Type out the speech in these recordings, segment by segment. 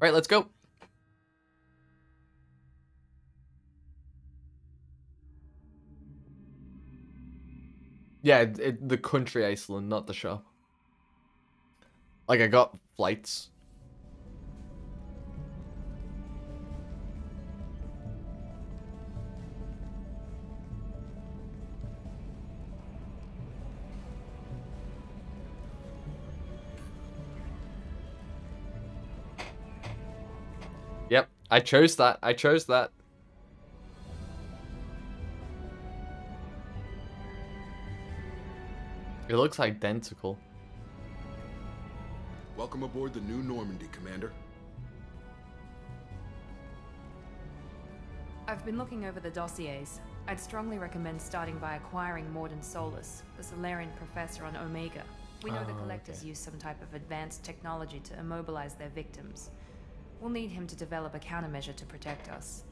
Right, let's go. Yeah, the country Iceland, not the shop. Like, I got flights. Yep, I chose that. I chose that. It looks identical. Welcome aboard the new Normandy, Commander. I've been looking over the dossiers. I'd strongly recommend starting by acquiring Morden Solus, the Solarian professor on Omega. We know the Collectors use some type of advanced technology to immobilize their victims. We'll need him to develop a countermeasure to protect us.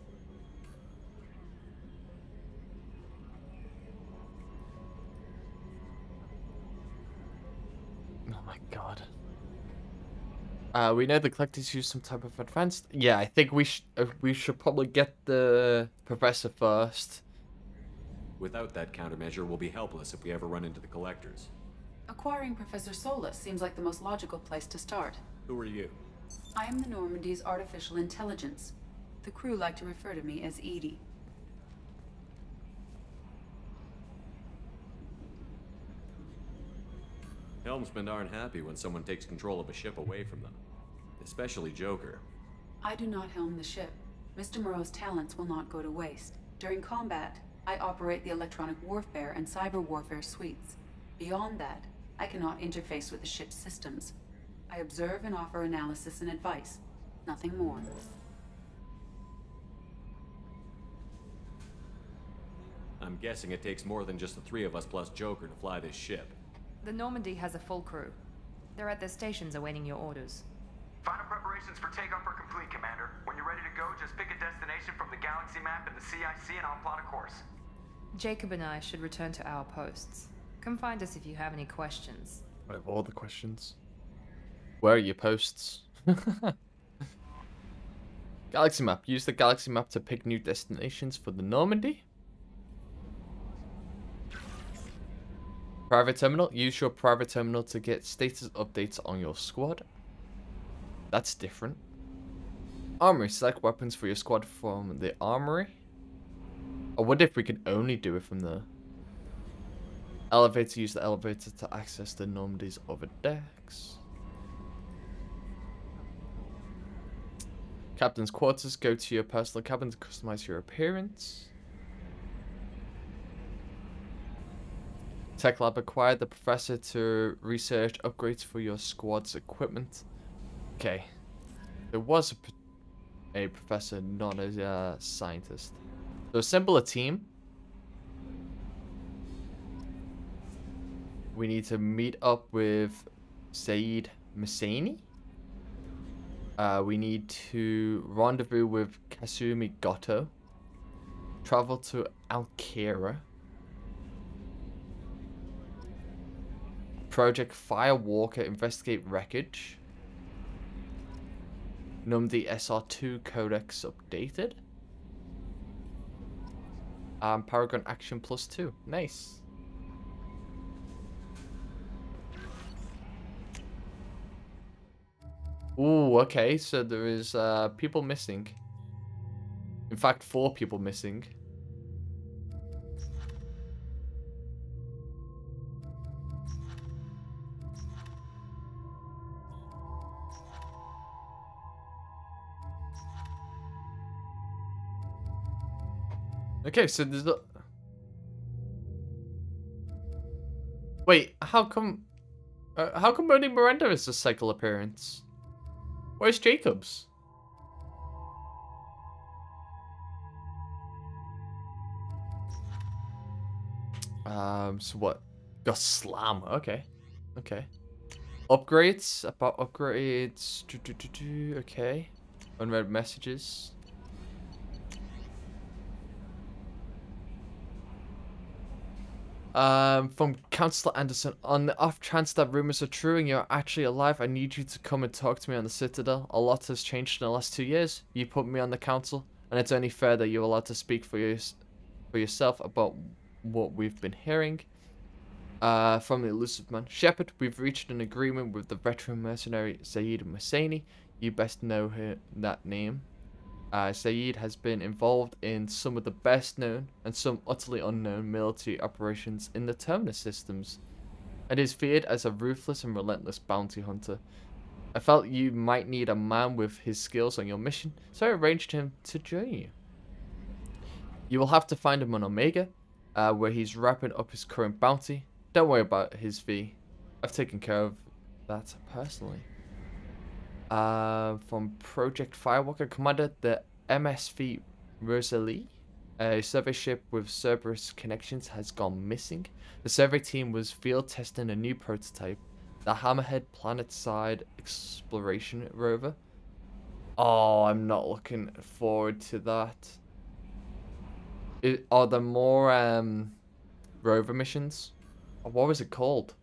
Oh my god. We know the Collectors use some type of advanced... Yeah, I think we should probably get the Professor first. Without that countermeasure, we'll be helpless if we ever run into the Collectors. Acquiring Professor Solus seems like the most logical place to start. Who are you? I am the Normandy's artificial intelligence. The crew like to refer to me as Edie. Helmsmen aren't happy when someone takes control of a ship away from them. Especially Joker. I do not helm the ship. Mr. Moreau's talents will not go to waste. During combat, I operate the electronic warfare and cyber warfare suites. Beyond that, I cannot interface with the ship's systems. I observe and offer analysis and advice. Nothing more. I'm guessing it takes more than just the three of us plus Joker to fly this ship. The Normandy has a full crew. They're at their stations awaiting your orders. Final preparations for takeoff are complete, Commander. When you're ready to go, just pick a destination from the galaxy map in the CIC and I'll plot a course. Jacob and I should return to our posts. Come find us if you have any questions. I have all the questions. Where are your posts? Galaxy map. Use the galaxy map to pick new destinations for the Normandy. Private terminal. Use your private terminal to get status updates on your squad. That's different. Armory. Select weapons for your squad from the armory. I wonder if we can only do it from the elevator. Use the elevator to access the Normandy's other decks. Captain's quarters. Go to your personal cabin to customize your appearance. Tech lab. Acquire the professor to research upgrades for your squad's equipment. Okay. There was a professor, not a scientist. So assemble a team. We need to meet up with Saeed Masani. We need to rendezvous with Kasumi Goto. Travel to Alkira. Project Firewalker, investigate wreckage. Normandy SR2 Codex updated. Paragon Action +2. Nice. Ooh, okay, so there is people missing. In fact, 4 people missing. Okay, so there's a... Wait, how come only Miranda is a cycle appearance? Where's Jacobs? So what? Got Slam, okay. Okay. Upgrades, about upgrades, okay. Unread messages. From Counselor Anderson, on the off chance that rumors are true and you're actually alive, I need you to come and talk to me on the Citadel. A lot has changed in the last 2 years. You put me on the council, and it's only fair that you're allowed to speak for yourself about what we've been hearing. From the Elusive Man. Shepard, we've reached an agreement with the veteran mercenary Saeed Hosseini. You best know that name. Saeed has been involved in some of the best known and some utterly unknown military operations in the Terminus systems, and is feared as a ruthless and relentless bounty hunter. I felt you might need a man with his skills on your mission, so I arranged him to join you. You will have to find him on Omega, where he's wrapping up his current bounty. Don't worry about his fee. I've taken care of that personally. From Project Firewalker, Commander, the MSV Rosalie, a survey ship with Cerberus connections, has gone missing. The survey team was field testing a new prototype, the Hammerhead planet-side exploration rover. Oh, I'm not looking forward to that. Are there more rover missions? What was it called?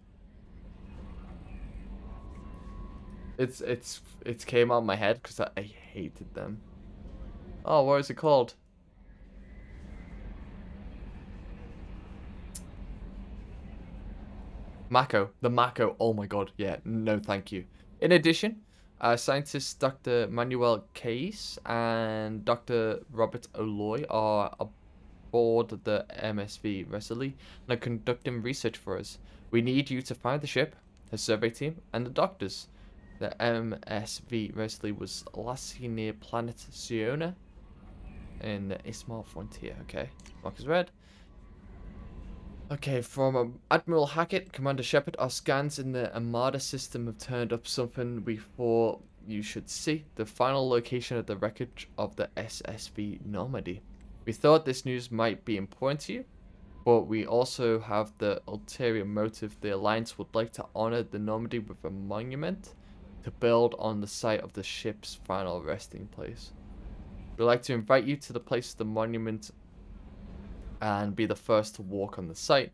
It's came out of my head because I hated them. Oh, what is it called? Mako. The Mako. Oh my god. Yeah. No, thank you. In addition, scientists Dr. Manuel Case and Dr. Robert O'Loy are aboard the MSV Wesley and are conducting research for us. We need you to find the ship, the survey team, and the doctors. The MSV Wesley was last seen near planet Siona in the Ismail Frontier. Okay, mark is red. Okay, from Admiral Hackett, Commander Shepard, our scans in the Armada system have turned up something we thought you should see. The final location of the wreckage of the SSV Normandy. We thought this news might be important to you, but we also have the ulterior motive. The Alliance would like to honor the Normandy with a monument to build on the site of the ship's final resting place. We'd like to invite you to the place of the monument and be the first to walk on the site.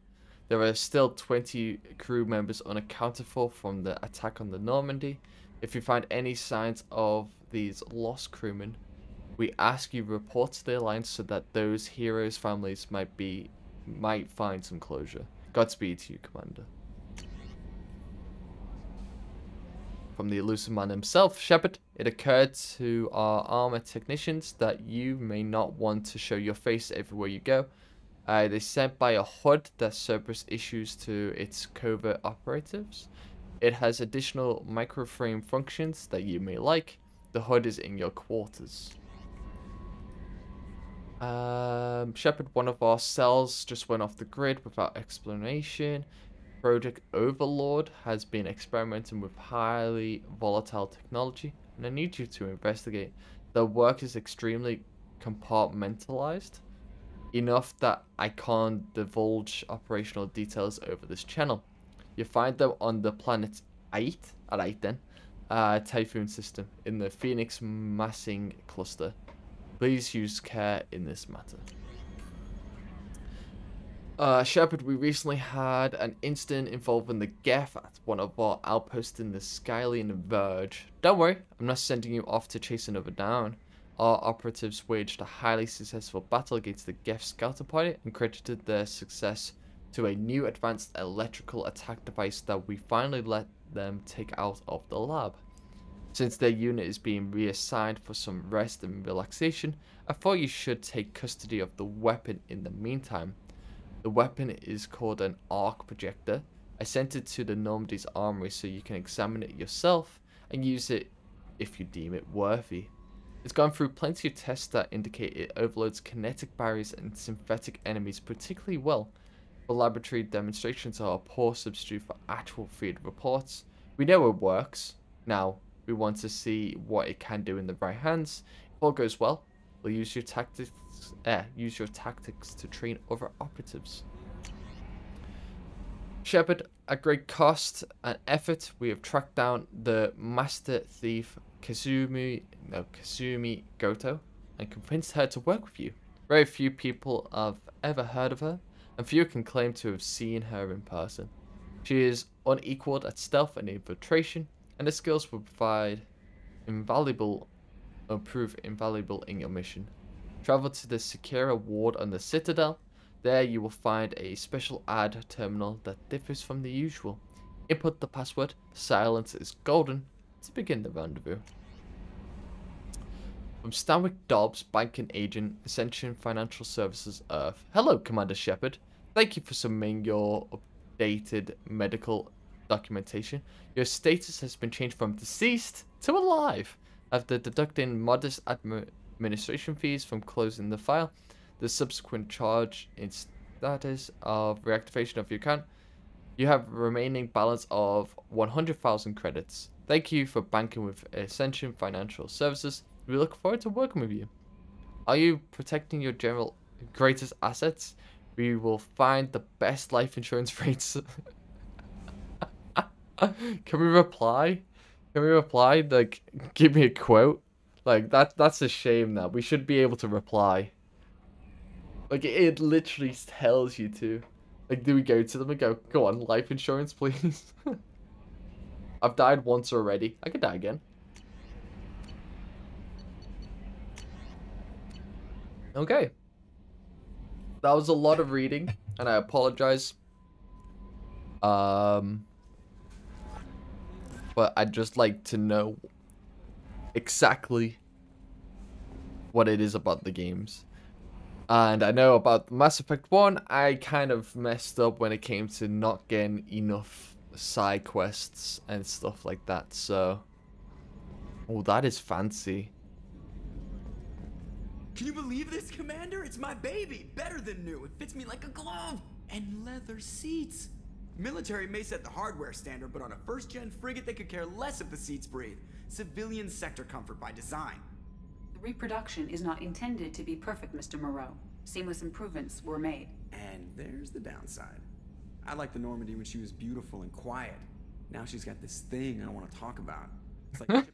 There are still 20 crew members unaccounted for from the attack on the Normandy. If you find any signs of these lost crewmen, we ask you report to the Alliance so that those heroes' families might find some closure. Godspeed to you, Commander. From the Elusive Man himself, Shepard, it occurred to our armor technicians that you may not want to show your face everywhere you go. They sent by a HUD that Cerberus issues to its covert operatives. It has additional microframe functions that you may like. The HUD is in your quarters. Shepard, one of our cells just went off the grid without explanation. Project Overlord has been experimenting with highly volatile technology, and I need you to investigate. The work is extremely compartmentalized, enough that I can't divulge operational details over this channel. You find them on the planet 8, Typhoon system in the Phoenix Massing Cluster. Please use care in this matter. Shepard, we recently had an incident involving the Geth at one of our outposts in the Skylian Verge. Don't worry, I'm not sending you off to chase another down. Our operatives waged a highly successful battle against the Geth scouter party and credited their success to a new advanced electrical attack device that we finally let them take out of the lab. Since their unit is being reassigned for some rest and relaxation, I thought you should take custody of the weapon in the meantime. The weapon is called an arc projector. I sent it to the Normandy's armory so you can examine it yourself and use it if you deem it worthy. It's gone through plenty of tests that indicate it overloads kinetic barriers and synthetic enemies particularly well. The laboratory demonstrations are a poor substitute for actual field reports. We know it works. Now, we want to see what it can do in the right hands. If all goes well, we'll use your tactics to train other operatives. Shepard, at great cost and effort, we have tracked down the master thief Kazumi Goto and convinced her to work with you. Very few people have ever heard of her, and few can claim to have seen her in person. She is unequaled at stealth and infiltration, and her skills will prove invaluable in your mission. Travel to the Secura ward on the Citadel. There you will find a special ad terminal that differs from the usual. Input the password, silence is golden, to begin the rendezvous. From Stanwyck Dobbs, banking agent, Ascension Financial Services, Earth. Hello, Commander Shepard. Thank you for submitting your updated medical documentation. Your status has been changed from deceased to alive. After deducting modest administration fees from closing the file, the subsequent charge in status of reactivation of your account, you have a remaining balance of 100,000 credits. Thank you for banking with Ascension Financial Services. We look forward to working with you. Are you protecting your general greatest assets? We will find the best life insurance rates. Can we reply? Can we reply? Like, give me a quote. Like, that's a shame that we should be able to reply. Like, it literally tells you to. Like, do we go to them and go on, life insurance, please? I've died once already. I could die again. Okay. That was a lot of reading, and I apologize. But I'd just like to know exactly what it is about the games. And I know about Mass Effect 1, I kind of messed up when it came to not getting enough side quests and stuff like that, so... Oh, that is fancy. Can you believe this, Commander? It's my baby! Better than new. It fits me like a glove! And leather seats! Military may set the hardware standard, but on a first-gen frigate, they could care less if the seats breathe. Civilian sector comfort by design. The reproduction is not intended to be perfect, Mr. Moreau. Seamless improvements were made. And there's the downside. I liked the Normandy when she was beautiful and quiet. Now she's got this thing I don't want to talk about. It's like...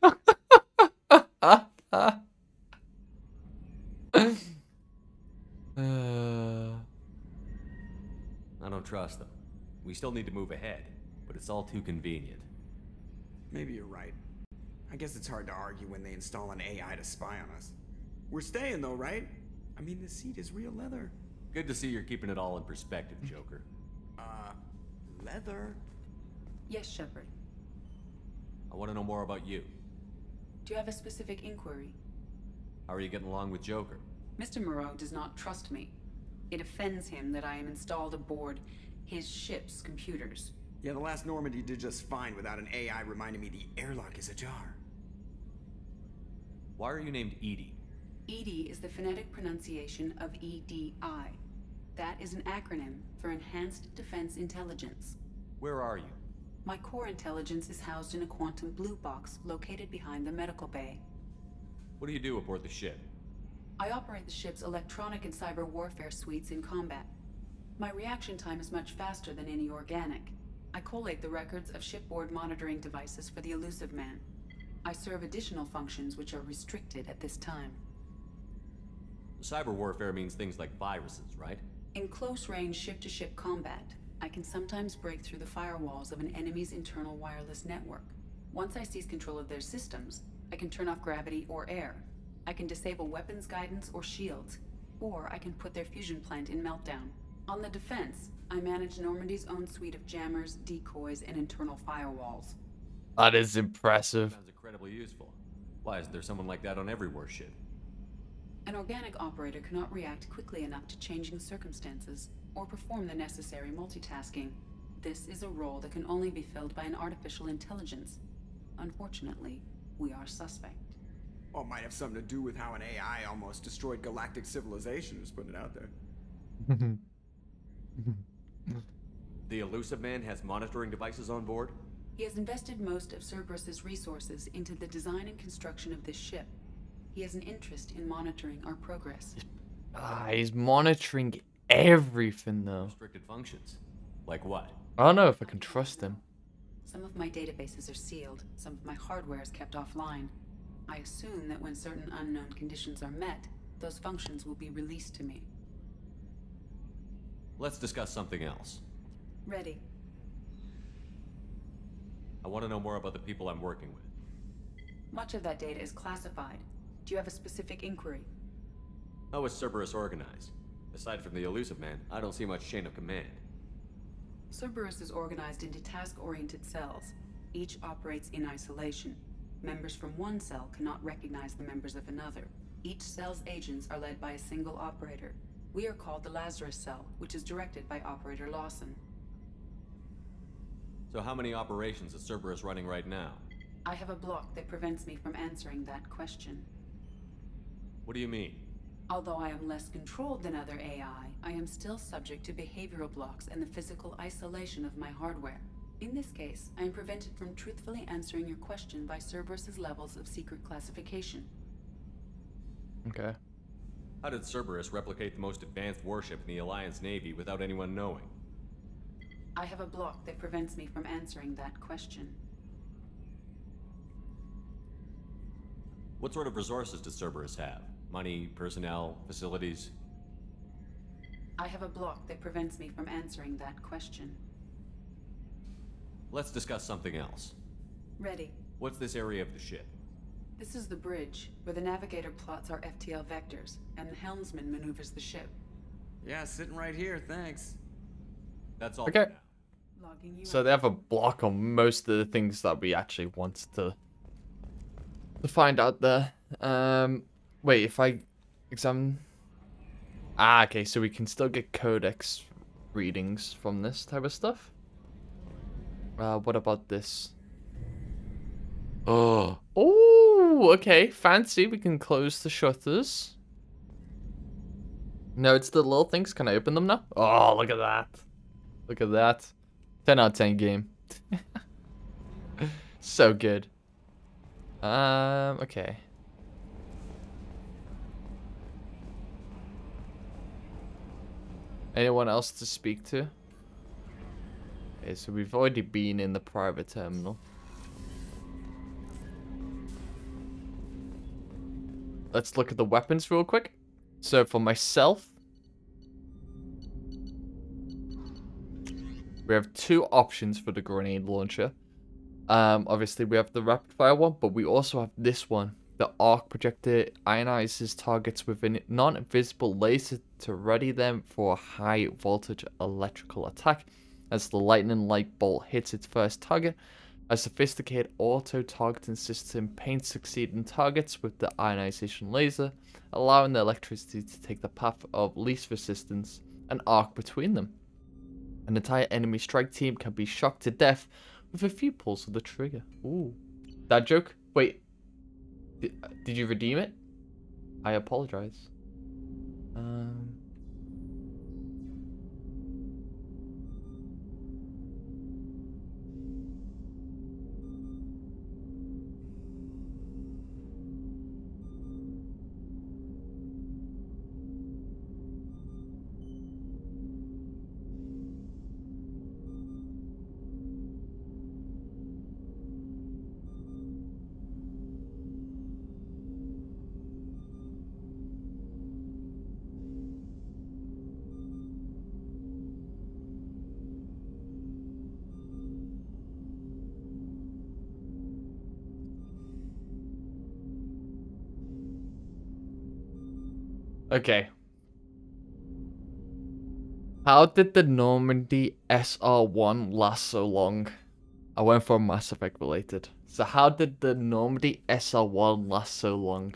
I don't trust them. We still need to move ahead, but it's all too convenient. Maybe you're right. I guess it's hard to argue when they install an AI to spy on us. We're staying though, right? I mean, the seat is real leather. Good to see you're keeping it all in perspective, Joker. Leather? Yes, Shepard. I want to know more about you. Do you have a specific inquiry? How are you getting along with Joker? Mr. Moreau does not trust me. It offends him that I am installed aboard his ship's computers. Yeah, the last Normandy did just fine without an AI reminding me the airlock is ajar. Why are you named Edie? EDI is the phonetic pronunciation of EDI. That is an acronym for Enhanced Defense Intelligence. Where are you? My core intelligence is housed in a quantum blue box located behind the medical bay. What do you do aboard the ship? I operate the ship's electronic and cyber warfare suites in combat. My reaction time is much faster than any organic. I collate the records of shipboard monitoring devices for the Elusive Man. I serve additional functions which are restricted at this time. Cyber warfare means things like viruses, right? In close-range ship-to-ship combat, I can sometimes break through the firewalls of an enemy's internal wireless network. Once I seize control of their systems, I can turn off gravity or air. I can disable weapons guidance or shields, or I can put their fusion plant in meltdown. On the defense, I manage Normandy's own suite of jammers, decoys, and internal firewalls. That is impressive. Sounds incredibly useful. Why isn't there someone like that on every warship? An organic operator cannot react quickly enough to changing circumstances or perform the necessary multitasking. This is a role that can only be filled by an artificial intelligence. Unfortunately, we are suspect. Well, it might have something to do with how an AI almost destroyed galactic civilization, just putting it out there. The Elusive Man has monitoring devices on board? He has invested most of Cerberus's resources into the design and construction of this ship. He has an interest in monitoring our progress. He's monitoring everything, though. Restricted functions. Like what? I don't know if I can trust him. Some of my databases are sealed. Some of my hardware is kept offline. I assume that when certain unknown conditions are met, those functions will be released to me. Let's discuss something else. Ready. I want to know more about the people I'm working with. Much of that data is classified. Do you have a specific inquiry? How is Cerberus organized? Aside from the elusive man, I don't see much chain of command. Cerberus is organized into task-oriented cells. Each operates in isolation. Members from one cell cannot recognize the members of another. Each cell's agents are led by a single operator. We are called the Lazarus Cell, which is directed by Operator Lawson. So how many operations is Cerberus running right now? I have a block that prevents me from answering that question. What do you mean? Although I am less controlled than other AI, I am still subject to behavioral blocks and the physical isolation of my hardware. In this case, I am prevented from truthfully answering your question by Cerberus's levels of secret classification. Okay. How did Cerberus replicate the most advanced warship in the Alliance Navy without anyone knowing? I have a block that prevents me from answering that question. What sort of resources does Cerberus have? Money, personnel, facilities? I have a block that prevents me from answering that question. Let's discuss something else. Ready. What's this area of the ship? This is the bridge, where the navigator plots our FTL vectors, and the helmsman maneuvers the ship. Yeah, sitting right here, thanks. That's all Okay. for now. Logging you So out. they have a block on most of the things that we actually want to find out there. Wait, if I examine... Ah, okay, so we can still get codex readings from this type of stuff. What about this? Oh, okay, fancy. We can close the shutters. No, it's the little things. Can I open them now? Oh, look at that. Look at that. 10 out of 10 game. So good. Okay. Anyone else to speak to? Okay, so we've already been in the private terminal. Let's look at the weapons real quick. So for myself, we have two options for the grenade launcher. Obviously we have the rapid fire one, but we also have this one. The arc projector ionizes targets with a non-visible laser to ready them for a high voltage electrical attack. As the lightning light bolt hits its first target, a sophisticated auto-targeting system paints succeeding targets with the ionization laser, allowing the electricity to take the path of least resistance and arc between them. An entire enemy strike team can be shocked to death with a few pulls of the trigger. Ooh. That joke? Wait. Did you redeem it? I apologize. Okay. How did the Normandy SR1 last so long? I went for Mass Effect related. So how did the Normandy SR1 last so long?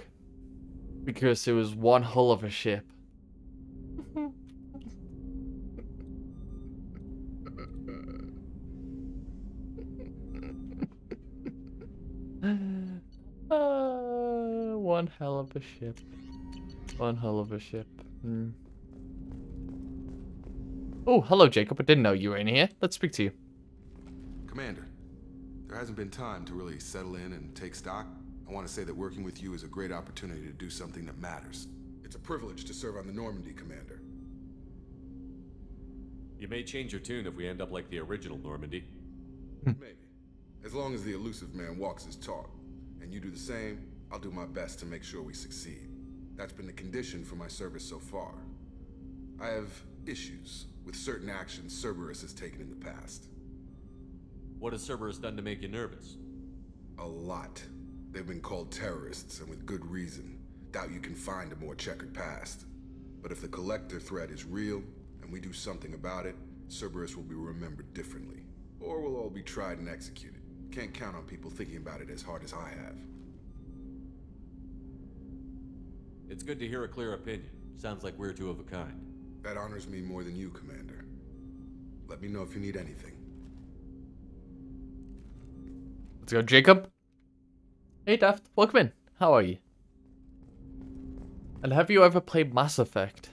Because it was one hull of a ship. One hell of a ship. One hell of a ship. Oh, hello, Jacob. I didn't know you were in here. Let's speak to you. Commander, there hasn't been time to really settle in and take stock. I want to say that working with you is a great opportunity to do something that matters. It's a privilege to serve on the Normandy, Commander. You may change your tune if we end up like the original Normandy. Maybe. As long as the elusive man walks his talk, and you do the same, I'll do my best to make sure we succeed. That's been the condition for my service so far. I have issues with certain actions Cerberus has taken in the past. What has Cerberus done to make you nervous? A lot. They've been called terrorists, and with good reason. Doubt you can find a more checkered past. But if the Collector threat is real, and we do something about it, Cerberus will be remembered differently. Or we'll all be tried and executed. Can't count on people thinking about it as hard as I have. It's good to hear a clear opinion. Sounds like we're two of a kind. That honors me more than you, Commander. Let me know if you need anything. Let's go, Jacob. Hey, Daft. Welcome in. How are you? And have you ever played Mass Effect?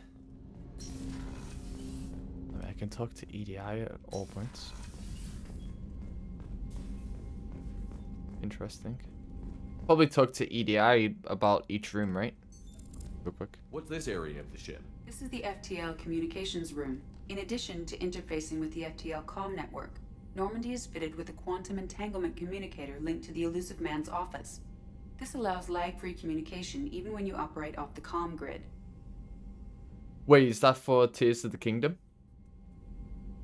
I can talk to EDI at all points. Interesting. Probably talk to EDI about each room, right? Real quick. What's this area of the ship? This is the FTL communications room. In addition to interfacing with the FTL comm network, Normandy is fitted with a quantum entanglement communicator linked to the Elusive Man's office. This allows lag-free communication even when you operate off the comm grid. Wait, is that for Tears of the Kingdom?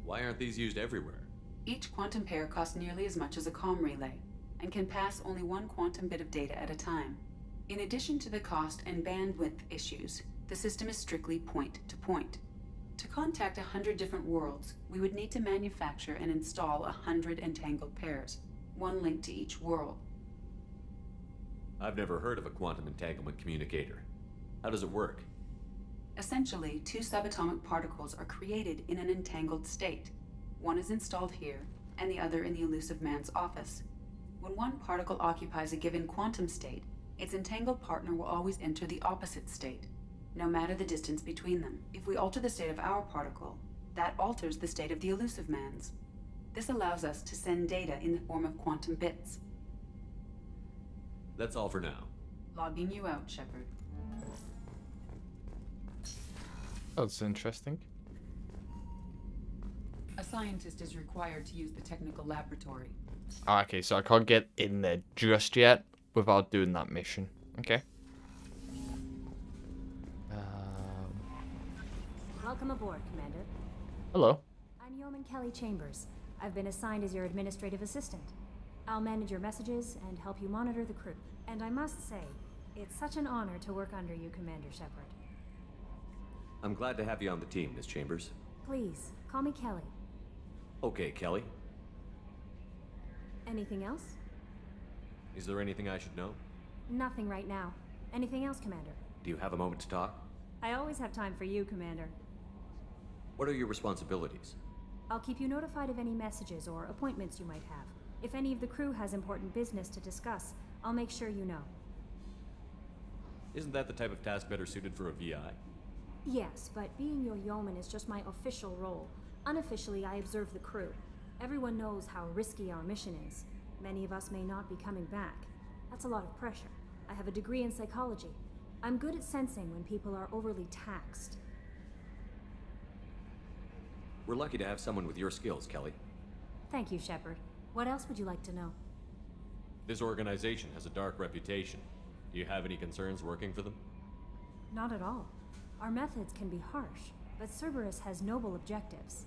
Why aren't these used everywhere? Each quantum pair costs nearly as much as a comm relay, and can pass only one quantum bit of data at a time. In addition to the cost and bandwidth issues, the system is strictly point-to-point. To contact 100 different worlds, we would need to manufacture and install 100 entangled pairs, one linked to each world. I've never heard of a quantum entanglement communicator. How does it work? Essentially, two subatomic particles are created in an entangled state. One is installed here, and the other in the Elusive Man's office. When one particle occupies a given quantum state, its entangled partner will always enter the opposite state, no matter the distance between them. If we alter the state of our particle, that alters the state of the Elusive Man's. This allows us to send data in the form of quantum bits. That's all for now. Logging you out, Shepard. That's interesting. A scientist is required to use the technical laboratory. Okay, so I can't get in there just yet without doing that mission. Okay. Welcome aboard, Commander. Hello. I'm Yeoman Kelly Chambers. I've been assigned as your administrative assistant. I'll manage your messages and help you monitor the crew. And I must say, it's such an honor to work under you, Commander Shepard. I'm glad to have you on the team, Miss Chambers. Please, call me Kelly. Okay, Kelly. Anything else? Is there anything I should know? Nothing right now. Anything else, Commander? Do you have a moment to talk? I always have time for you, Commander. What are your responsibilities? I'll keep you notified of any messages or appointments you might have. If any of the crew has important business to discuss, I'll make sure you know. Isn't that the type of task better suited for a VI? Yes, but being your yeoman is just my official role. Unofficially, I observe the crew. Everyone knows how risky our mission is. Many of us may not be coming back. That's a lot of pressure. I have a degree in psychology. I'm good at sensing when people are overly taxed. We're lucky to have someone with your skills, Kelly. Thank you, Shepard. What else would you like to know? This organization has a dark reputation. Do you have any concerns working for them? Not at all. Our methods can be harsh, but Cerberus has noble objectives.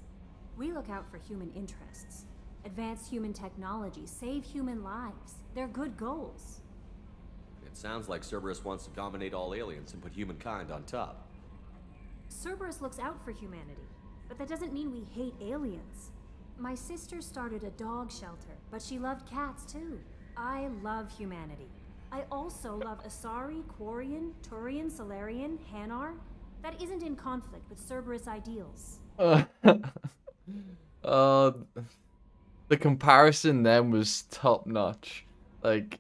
We look out for human interests. Advance human technology, save human lives. They're good goals. It sounds like Cerberus wants to dominate all aliens and put humankind on top. Cerberus looks out for humanity, but that doesn't mean we hate aliens. My sister started a dog shelter, but she loved cats too. I love humanity. I also love Asari, Quarian, Turian, Solarian, Hanar. That isn't in conflict with Cerberus ideals. The comparison then was top notch. Like,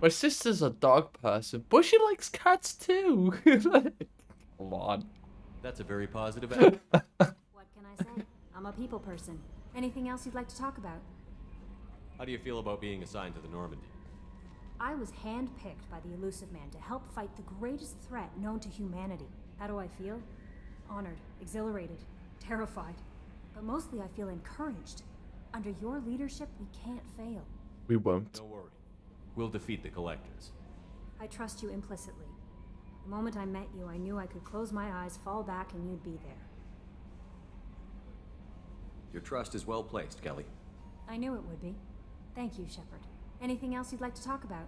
my sister's a dog person, but she likes cats too. Come on. That's a very positive attitude. What can I say? I'm a people person. Anything else you'd like to talk about? How do you feel about being assigned to the Normandy? I was handpicked by the Elusive Man to help fight the greatest threat known to humanity. How do I feel? Honored, exhilarated, terrified. But mostly I feel encouraged. Under your leadership, we can't fail. We won't. Don't worry. We'll defeat the Collectors. I trust you implicitly. The moment I met you, I knew I could close my eyes, fall back, and you'd be there. Your trust is well placed, Kelly. I knew it would be. Thank you, Shepard. Anything else you'd like to talk about?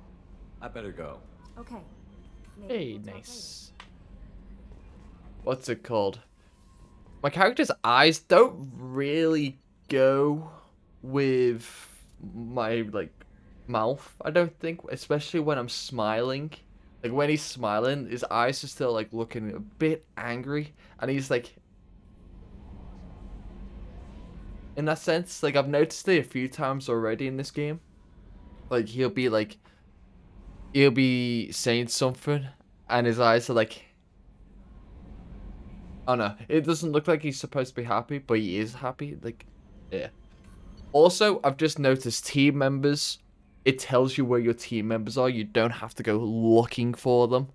I better go. Okay. Maybe Hey, we'll talk nice. What's it called? My character's eyes don't really go with my, like, mouth, I don't think. Especially when I'm smiling. Like, when he's smiling, his eyes are still, like, looking a bit angry. And he's, like... In that sense, like, I've noticed it a few times already in this game. Like, he'll be saying something, and his eyes are, like... I don't know. It doesn't look like he's supposed to be happy, but he is happy. Like, yeah. Also, I've just noticed team members. It tells you where your team members are. You don't have to go looking for them.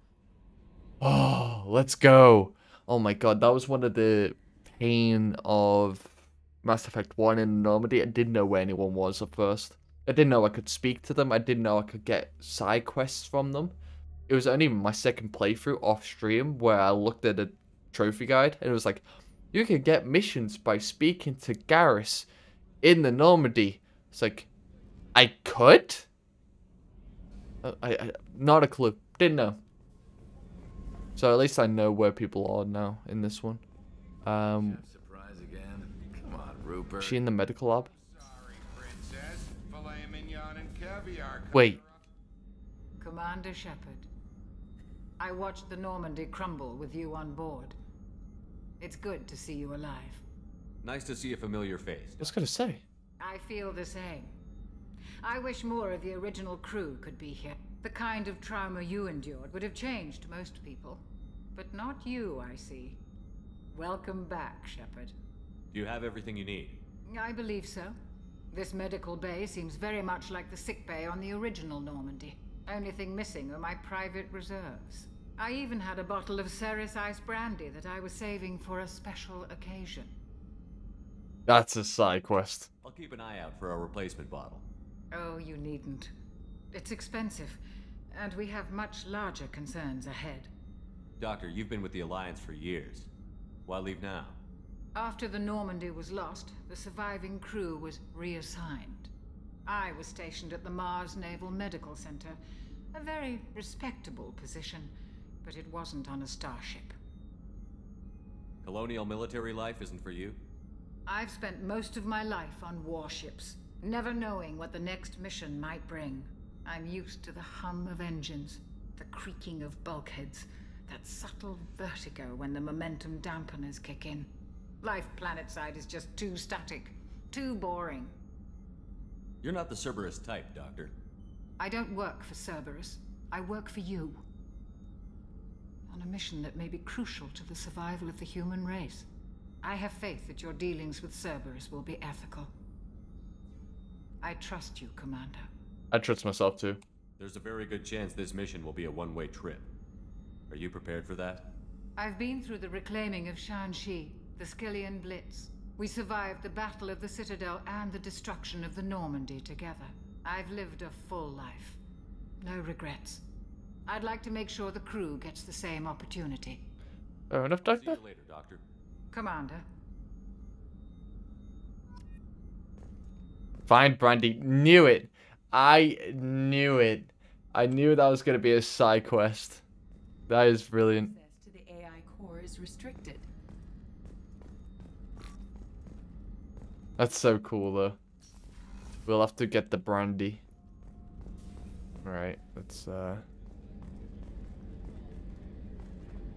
Oh, let's go. Oh my god, that was one of the pain of Mass Effect 1 in Normandy. I didn't know where anyone was at first. I didn't know I could speak to them. I didn't know I could get side quests from them. It was only my second playthrough off stream where I looked at a trophy guide and it was like, you can get missions by speaking to Garrus in the Normandy. It's like, I could? I not a clue. Didn't know. So at least I know where people are now in this one. Surprise again. Come on, Rupert. Is she in the medical lab? Sorry, princess. Filet mignon and caviar. Wait. Commander Shepard, I watched the Normandy crumble with you on board. It's good to see you alive. Nice to see a familiar face. I was gonna say. I feel the same. I wish more of the original crew could be here. The kind of trauma you endured would have changed most people. But not you, I see. Welcome back, Shepard. Do you have everything you need? I believe so. This medical bay seems very much like the sick bay on the original Normandy. Only thing missing are my private reserves. I even had a bottle of Ceres Ice Brandy that I was saving for a special occasion. That's a side quest. I'll keep an eye out for a replacement bottle. Oh, you needn't. It's expensive, and we have much larger concerns ahead. Doctor, you've been with the Alliance for years. Why leave now? After the Normandy was lost, the surviving crew was reassigned. I was stationed at the Mars Naval Medical Center, a very respectable position, but it wasn't on a starship. Colonial military life isn't for you? I've spent most of my life on warships, never knowing what the next mission might bring. I'm used to the hum of engines, the creaking of bulkheads, that subtle vertigo when the momentum dampeners kick in. Life planetside is just too static, too boring. You're not the Cerberus type, Doctor. I don't work for Cerberus. I work for you. On a mission that may be crucial to the survival of the human race. I have faith that your dealings with Cerberus will be ethical. I trust you, Commander. I trust myself too. There's a very good chance this mission will be a one-way trip. Are you prepared for that? I've been through the reclaiming of Shanxi, the Skillian Blitz. We survived the Battle of the Citadel and the destruction of the Normandy together. I've lived a full life. No regrets. I'd like to make sure the crew gets the same opportunity. Fair enough, See Doctor. you later, Doctor. Commander. Find Brandy. Knew it. I knew it. I knew that was going to be a side quest. That is brilliant. Access to the AI core is restricted. That's so cool, though. We'll have to get the brandy. Alright, let's,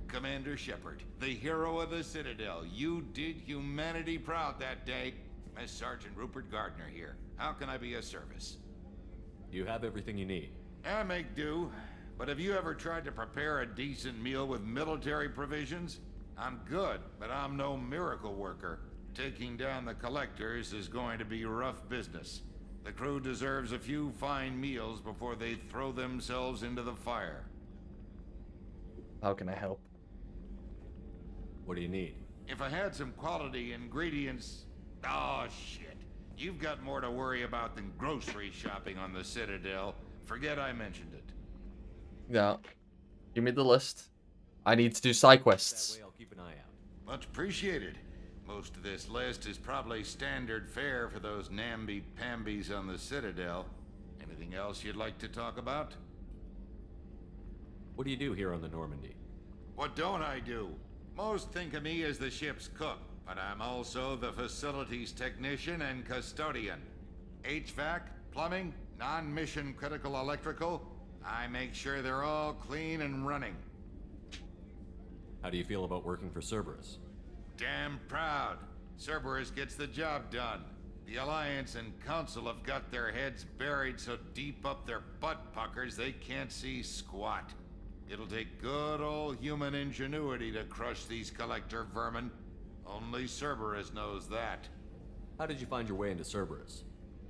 Commander Shepard, the hero of the Citadel. You did humanity proud that day. As Sergeant Rupert Gardner here. How can I be of service? You have everything you need. I make do. But have you ever tried to prepare a decent meal with military provisions? I'm good, but I'm no miracle worker. Taking down the collectors is going to be rough business. The crew deserves a few fine meals before they throw themselves into the fire. how can I help? What do you need? If I had some quality ingredients... Oh, shit. You've got more to worry about than grocery shopping on the Citadel. Forget I mentioned it. Yeah. Give me the list. I need to do side quests. That way I'll keep an eye out. Much appreciated. Most of this list is probably standard fare for those namby-pambies on the Citadel. Anything else you'd like to talk about? What do you do here on the Normandy? What don't I do? Most think of me as the ship's cook, but I'm also the facilities technician and custodian. HVAC, plumbing, non-mission critical electrical. I make sure they're all clean and running. How do you feel about working for Cerberus? Damn proud. Cerberus gets the job done. The Alliance and Council have got their heads buried so deep up their butt puckers they can't see squat. It'll take good old human ingenuity to crush these collector vermin. Only Cerberus knows that. How did you find your way into Cerberus?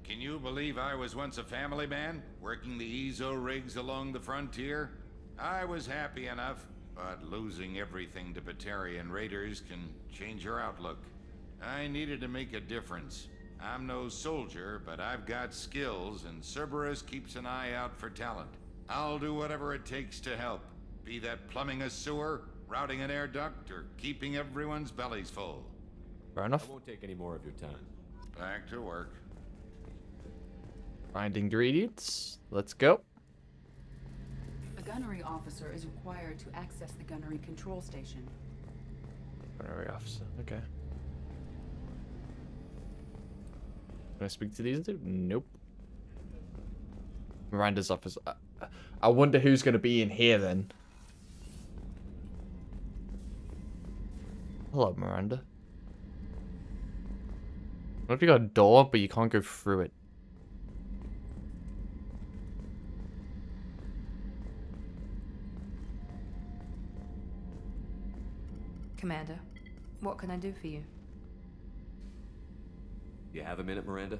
Can you believe I was once a family man, working the EZO rigs along the frontier? I was happy enough, but losing everything to Batarian raiders can change your outlook. I needed to make a difference. I'm no soldier, but I've got skills, and Cerberus keeps an eye out for talent. I'll do whatever it takes to help. Be that plumbing a sewer, routing an air duct, or keeping everyone's bellies full. Fair enough. I won't take any more of your time. Back to work. Find ingredients. Let's go. A gunnery officer is required to access the gunnery control station. Gunnery officer. Okay. Can I speak to these two? Nope. Miranda's office. I wonder who's going to be in here then. Hello, Miranda. What if you got a door, but you can't go through it? Commander, what can I do for you? You have a minute, Miranda?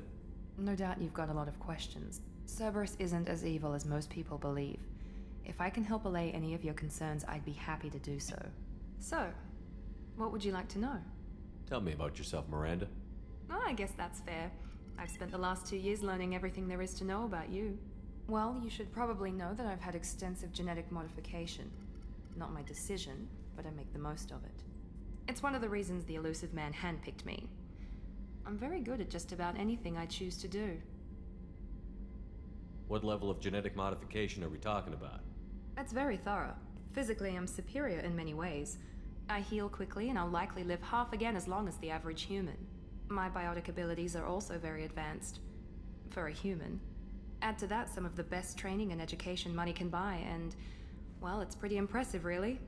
No doubt you've got a lot of questions. Cerberus isn't as evil as most people believe. If I can help allay any of your concerns, I'd be happy to do so. So, what would you like to know? Tell me about yourself, Miranda. Oh, I guess that's fair. I've spent the last 2 years learning everything there is to know about you. Well, you should probably know that I've had extensive genetic modification. Not my decision, but I make the most of it. It's one of the reasons the elusive man handpicked me. I'm very good at just about anything I choose to do. What level of genetic modification are we talking about? That's very thorough. Physically, I'm superior in many ways. I heal quickly, and I'll likely live half again as long as the average human. My biotic abilities are also very advanced. For a human. Add to that some of the best training and education money can buy, and, well, it's pretty impressive, really.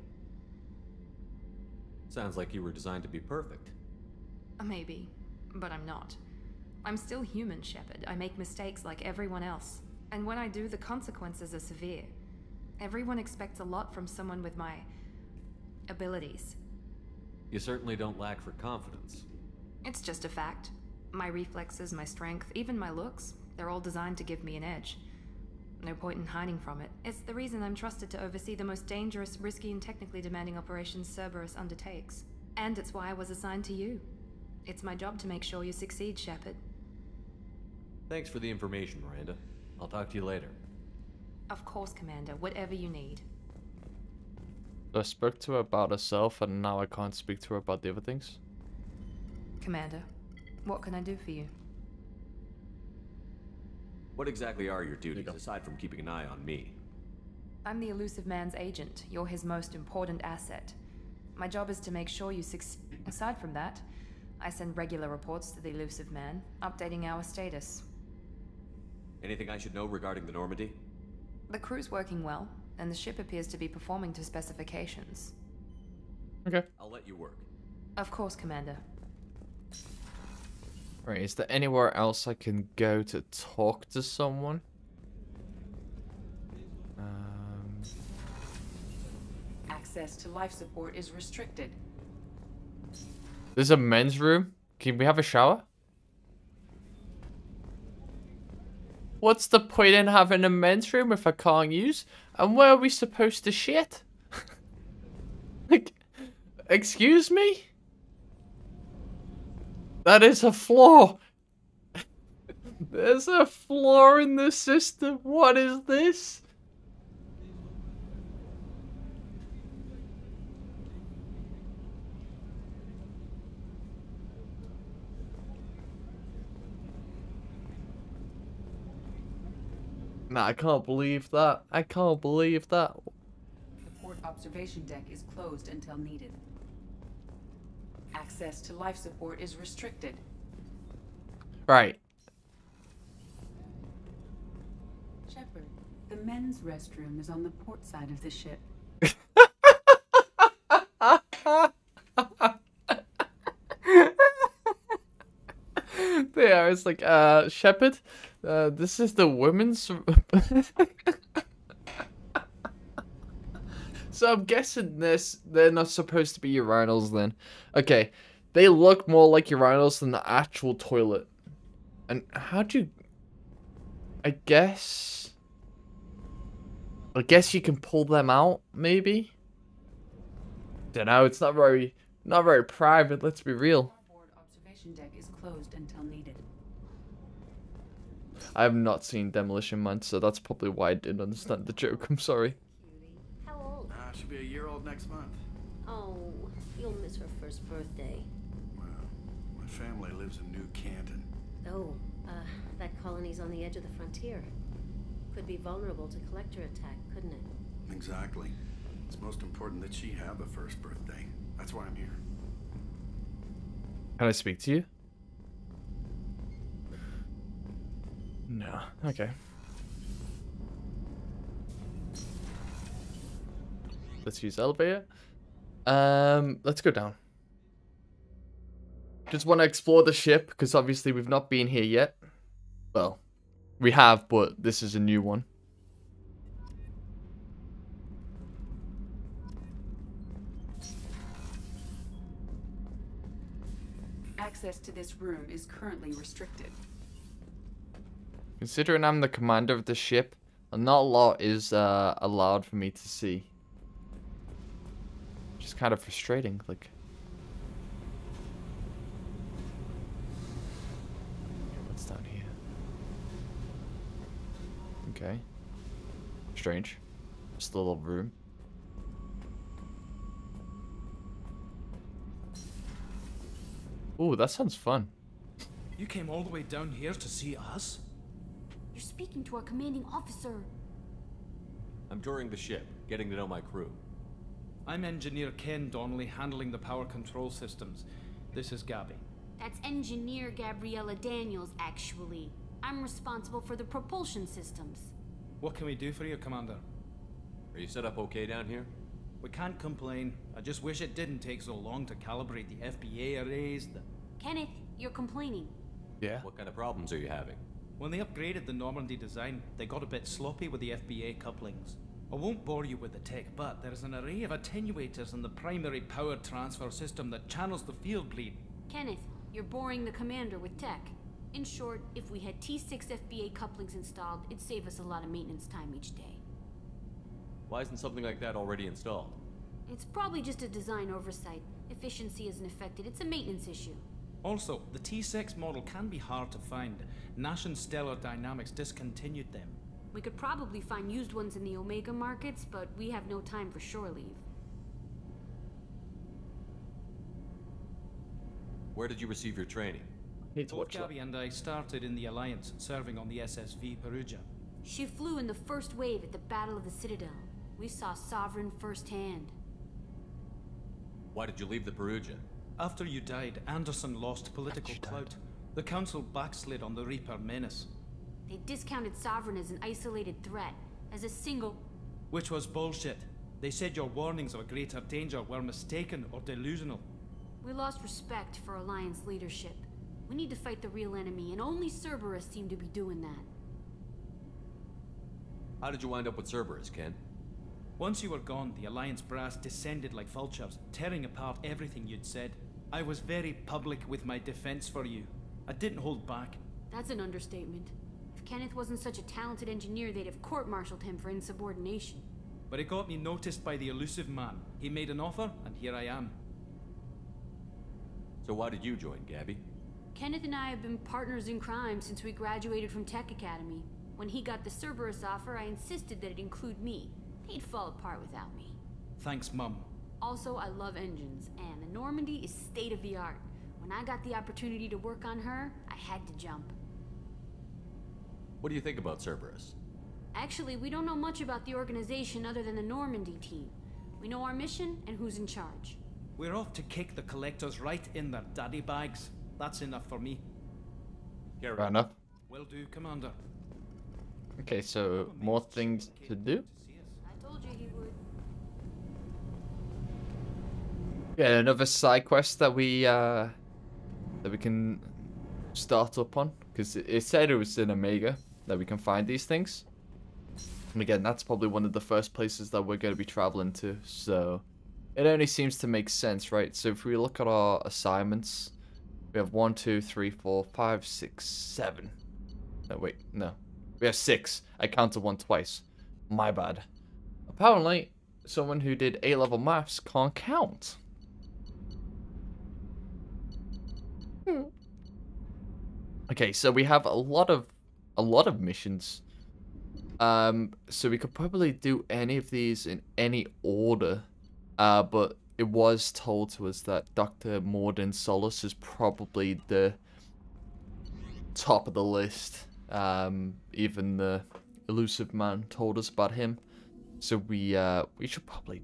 Sounds like you were designed to be perfect. Maybe, but I'm not. I'm still human, Shepard. I make mistakes like everyone else. And when I do, the consequences are severe. Everyone expects a lot from someone with my abilities. You certainly don't lack for confidence. It's just a fact. My reflexes, my strength, even my looks, they're all designed to give me an edge. No point in hiding from it. It's the reason I'm trusted to oversee the most dangerous, risky, and technically demanding operations Cerberus undertakes. And it's why I was assigned to you. It's my job to make sure you succeed, Shepard. Thanks for the information, Miranda. I'll talk to you later. Of course, Commander. Whatever you need. I spoke to her about herself, and now I can't speak to her about the other things. Commander, what can I do for you? What exactly are your duties, aside from keeping an eye on me? I'm the elusive man's agent. You're his most important asset. My job is to make sure you succeed. Aside from that, I send regular reports to the elusive man, updating our status. Anything I should know regarding the Normandy? The crew's working well, and the ship appears to be performing to specifications. Okay. I'll let you work. Of course, Commander. Right, is there anywhere else I can go to talk to someone? Access to life support is restricted. There's a men's room. Can we have a shower? What's the point in having a men's room if I can't use? And where are we supposed to shit? Like, excuse me? That is a flaw. There's a flaw in the system. What is this? Nah, I can't believe that. I can't believe that. The port observation deck is closed until needed. Access to life support is restricted. Right. Shepard, the men's restroom is on the port side of the ship. There, it's like, Shepard, this is the women's. So I'm guessing they're not supposed to be urinals then. Okay, they look more like urinals than the actual toilet. And how do you... I guess you can pull them out, maybe? Don't know, it's not very private, let's be real. Starboard observation deck is closed until needed. I have not seen Demolition Man, so that's probably why I didn't understand the joke, I'm sorry. How old? She'll be a year old next month. Oh, you'll miss her first birthday. Well, my family lives in New Canton. Oh, that colony's on the edge of the frontier. Could be vulnerable to collector attack, couldn't it? Exactly. It's most important that she have a first birthday. That's why I'm here. Can I speak to you? No. Okay. Let's use elevator. Let's go down. Just want to explore the ship, because obviously we've not been here yet. Well, we have, but this is a new one. Access to this room is currently restricted. Considering I'm the commander of the ship, not a lot is allowed for me to see. Which is kind of frustrating, like... What's down here? Okay. Strange. Just a little room. Ooh, that sounds fun. You came all the way down here to see us? You're speaking to our commanding officer. I'm touring the ship, getting to know my crew. I'm Engineer Ken Donnelly, handling the power control systems. This is Gabby. That's Engineer Gabriella Daniels, actually. I'm responsible for the propulsion systems. What can we do for you, Commander? Are you set up okay down here? We can't complain. I just wish it didn't take so long to calibrate the FBA arrays. Kenneth, you're complaining. Yeah. What kind of problems are you having? When they upgraded the Normandy design, they got a bit sloppy with the FBA couplings. I won't bore you with the tech, but there is an array of attenuators in the primary power transfer system that channels the field bleed. Kenneth, you're boring the commander with tech. In short, if we had T6 FBA couplings installed, it'd save us a lot of maintenance time each day. Why isn't something like that already installed? It's probably just a design oversight. Efficiency isn't affected, it's a maintenance issue. Also, the T6 model can be hard to find. Nash and Stellar Dynamics discontinued them. We could probably find used ones in the Omega markets, but we have no time for shore leave. Where did you receive your training? Need to Both watch that. Gabby and I started in the Alliance, serving on the SSV Perugia. She flew in the first wave at the Battle of the Citadel. We saw Sovereign firsthand. Why did you leave the Perugia? After you died, Anderson lost political clout. The Council backslid on the Reaper menace. They discounted Sovereign as an isolated threat, as a single... Which was bullshit. They said your warnings of a greater danger were mistaken or delusional. We lost respect for Alliance leadership. We need to fight the real enemy, and only Cerberus seemed to be doing that. How did you wind up with Cerberus, Ken? Once you were gone, the Alliance brass descended like vultures, tearing apart everything you'd said. I was very public with my defense for you. I didn't hold back. That's an understatement. If Kenneth wasn't such a talented engineer, they'd have court-martialed him for insubordination. But it got me noticed by the elusive man. He made an offer, and here I am. So why did you join, Gabby? Kenneth and I have been partners in crime since we graduated from Tech Academy. When he got the Cerberus offer, I insisted that it include me. He'd fall apart without me. Thanks, Mum. Also, I love engines, and the Normandy is state-of-the-art. When I got the opportunity to work on her, I had to jump. What do you think about Cerberus? Actually, we don't know much about the organization other than the Normandy team. We know our mission and who's in charge. We're off to kick the collectors right in their daddy bags. That's enough for me. Fair enough. Will do, Commander. Okay, so more things to do. I told you he would. Yeah, another side quest that we can start up on, because it said it was in Omega that we can find these things. And again, that's probably one of the first places that we're going to be traveling to, so it only seems to make sense, right? So if we look at our assignments, we have 1, 2, 3, 4, 5, 6, 7. No, wait, no. We have 6. I counted 1 twice. My bad. Apparently, someone who did A-level maths can't count. Okay, so we have a lot of missions. So we could probably do any of these in any order. But it was told to us that Dr. Morden Solus is probably the top of the list. Even the elusive man told us about him. So we should probably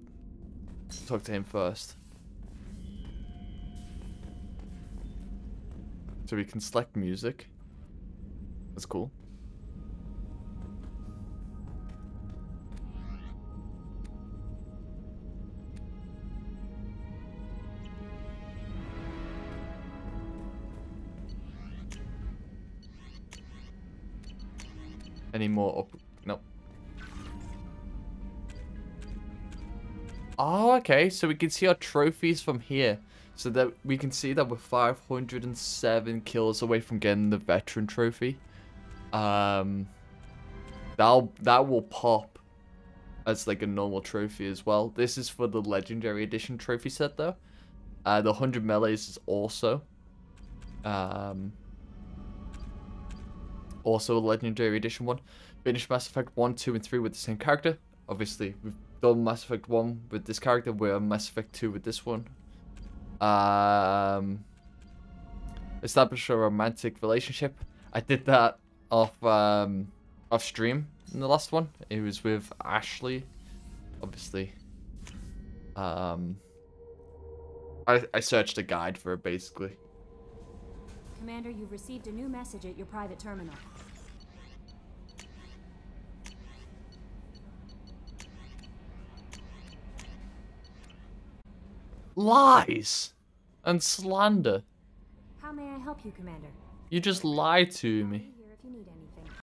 talk to him first. So we can select music. That's cool. Any more up? Nope. Oh, okay. So we can see our trophies from here. So that we can see that we're 507 kills away from getting the veteran trophy. That will pop as like a normal trophy as well. This is for the legendary edition trophy set though. The 100 melees is also also a legendary edition one. Finish Mass Effect 1, 2, and 3 with the same character. Obviously, we've done Mass Effect 1 with this character. We're on Mass Effect 2 with this one. Establish a romantic relationship. I did that off stream in the last one. It was with Ashley. Obviously. I searched a guide for it basically. Commander, you've received a new message at your private terminal. Lies and slander. How may I help you, Commander? You just lied to me.